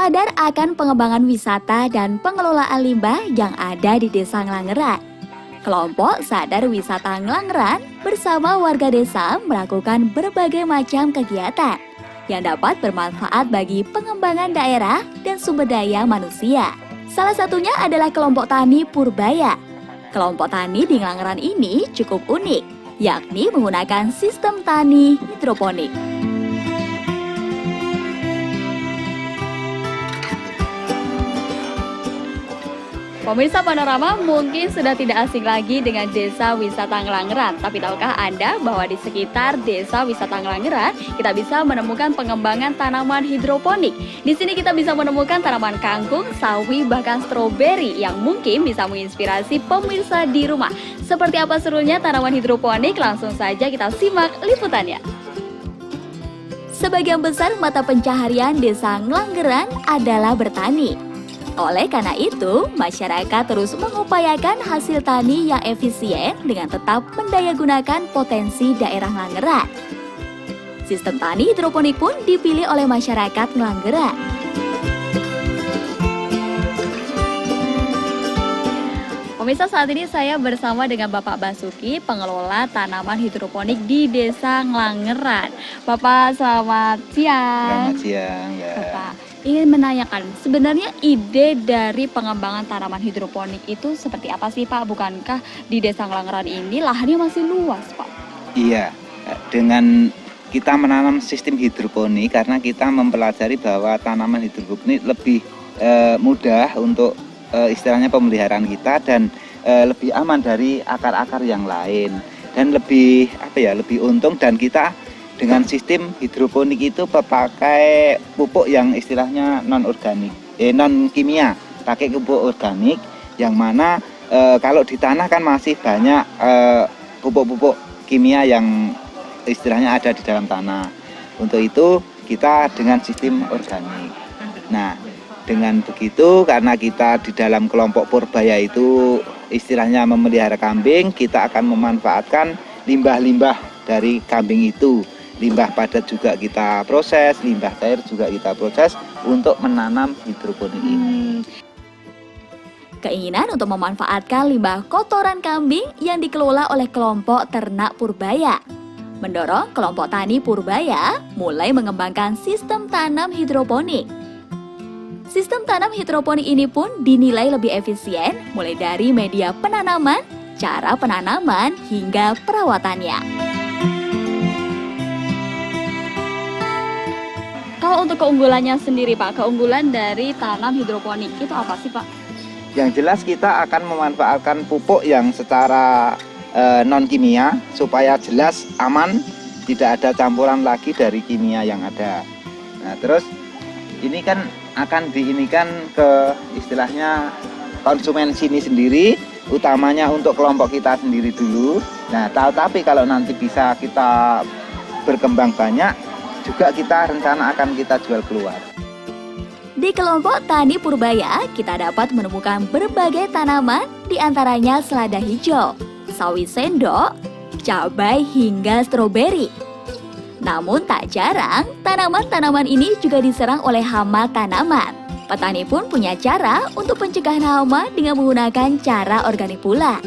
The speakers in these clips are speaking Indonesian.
sadar akan pengembangan wisata dan pengelolaan limbah yang ada di Desa Nglangeran. Kelompok Sadar Wisata Nglangeran bersama warga desa melakukan berbagai macam kegiatan yang dapat bermanfaat bagi pengembangan daerah dan sumber daya manusia. Salah satunya adalah kelompok tani Purbaya. Kelompok tani di Nglangeran ini cukup unik, yakni menggunakan sistem tani hidroponik. Pemirsa Panorama mungkin sudah tidak asing lagi dengan Desa Wisata Nglangeran. Tapi tahukah Anda bahwa di sekitar Desa Wisata Nglangeran kita bisa menemukan pengembangan tanaman hidroponik. Di sini kita bisa menemukan tanaman kangkung, sawi, bahkan stroberi yang mungkin bisa menginspirasi pemirsa di rumah. Seperti apa serunya tanaman hidroponik? Langsung saja kita simak liputannya. Sebagian besar mata pencaharian Desa Nglangeran adalah bertani. Oleh karena itu, masyarakat terus mengupayakan hasil tani yang efisien dengan tetap mendayagunakan potensi daerah Nglangeran. Sistem tani hidroponik pun dipilih oleh masyarakat Nglangeran. Pemirsa, saat ini saya bersama dengan Bapak Basuki, pengelola tanaman hidroponik di Desa Nglangeran. Bapak, selamat siang. Selamat siang, ya. Bapak, ingin menanyakan, sebenarnya ide dari pengembangan tanaman hidroponik itu seperti apa sih, Pak? Bukankah di Desa Nglangeran ini lahannya masih luas, Pak? Iya, dengan kita menanam sistem hidroponik karena kita mempelajari bahwa tanaman hidroponik lebih mudah untuk istilahnya pemeliharaan kita dan lebih aman dari akar-akar yang lain dan lebih lebih untung. Dan kita dengan sistem hidroponik itu pakai pupuk yang istilahnya non kimia, pakai pupuk organik yang mana kalau di tanah kan masih banyak pupuk-pupuk kimia yang istilahnya ada di dalam tanah. Untuk itu kita dengan sistem organik. Nah, dengan begitu karena kita di dalam kelompok Purbaya itu istilahnya memelihara kambing, kita akan memanfaatkan limbah-limbah dari kambing itu. Limbah padat juga kita proses, limbah cair juga kita proses untuk menanam hidroponik ini. Keinginan untuk memanfaatkan limbah kotoran kambing yang dikelola oleh kelompok ternak Purbaya mendorong kelompok tani Purbaya mulai mengembangkan sistem tanam hidroponik. Sistem tanam hidroponik ini pun dinilai lebih efisien mulai dari media penanaman, cara penanaman, hingga perawatannya. Kalau untuk keunggulannya sendiri, Pak, keunggulan dari tanam hidroponik itu apa sih, Pak? Yang jelas kita akan memanfaatkan pupuk yang secara non kimia supaya jelas aman, tidak ada campuran lagi dari kimia yang ada. Nah, terus ini kan akan diinikan ke istilahnya konsumen sini sendiri, utamanya untuk kelompok kita sendiri dulu. Nah, tapi kalau nanti bisa kita berkembang banyak, juga kita rencana akan kita jual keluar. Di kelompok Tani Purbaya, kita dapat menemukan berbagai tanaman, diantaranya selada hijau, sawi sendok, cabai, hingga stroberi. Namun tak jarang, tanaman-tanaman ini juga diserang oleh hama tanaman. Petani pun punya cara untuk pencegahan hama dengan menggunakan cara organik pula.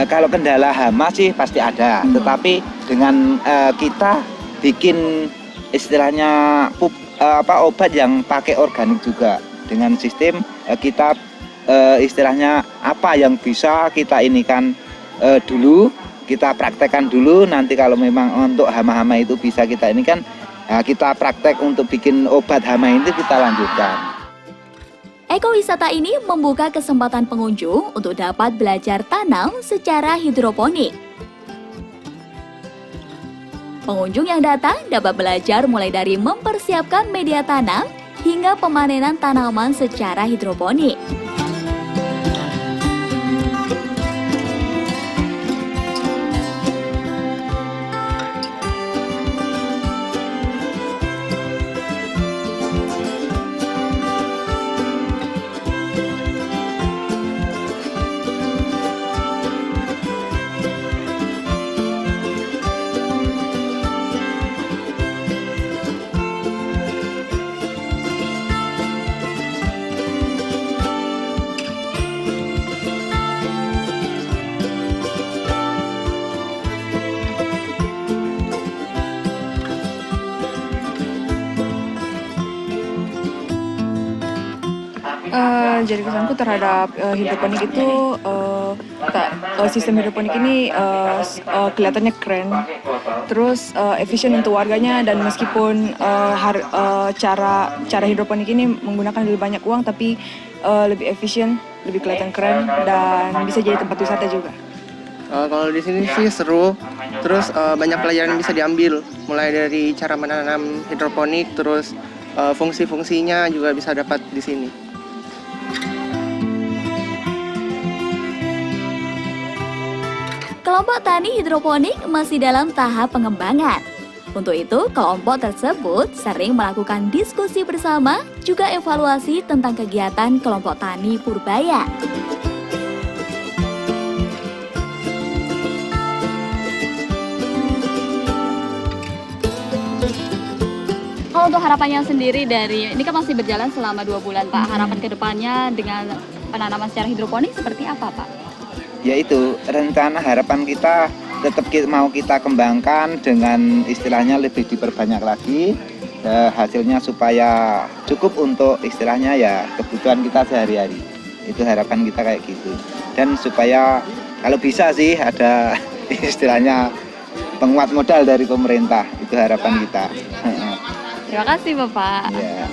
Kalau kendala hama sih pasti ada, tetapi dengan kita bikin istilahnya obat yang pakai organik juga dengan sistem kita istilahnya apa yang bisa kita inikan dulu, kita praktekkan dulu. Nanti kalau memang untuk hama-hama itu bisa kita inikan, kita praktek untuk bikin obat hama itu kita lanjutkan. Ekowisata ini membuka kesempatan pengunjung untuk dapat belajar tanam secara hidroponik. Pengunjung yang datang dapat belajar mulai dari mempersiapkan media tanam hingga pemanenan tanaman secara hidroponik. Jadi kesanku terhadap hidroponik itu sistem hidroponik ini kelihatannya keren, terus efisien untuk warganya, dan meskipun cara hidroponik ini menggunakan lebih banyak uang, tapi lebih efisien, lebih kelihatan keren, dan bisa jadi tempat wisata juga. Kalau di sini sih seru, terus banyak pelajaran yang bisa diambil, mulai dari cara menanam hidroponik, terus fungsi-fungsinya juga bisa dapat di sini. Kelompok tani hidroponik masih dalam tahap pengembangan. Untuk itu, kelompok tersebut sering melakukan diskusi bersama, juga evaluasi tentang kegiatan kelompok tani Purbaya. Kalau untuk harapannya sendiri ini kan masih berjalan selama 2 bulan, Pak. Harapan kedepannya dengan penanaman secara hidroponik seperti apa, Pak? Yaitu rencana harapan kita tetap mau kita kembangkan dengan istilahnya lebih diperbanyak lagi, hasilnya supaya cukup untuk istilahnya ya kebutuhan kita sehari-hari. Itu harapan kita kayak gitu, dan supaya kalau bisa sih ada istilahnya penguat modal dari pemerintah, itu harapan kita. Terima kasih, Bapak. Ya.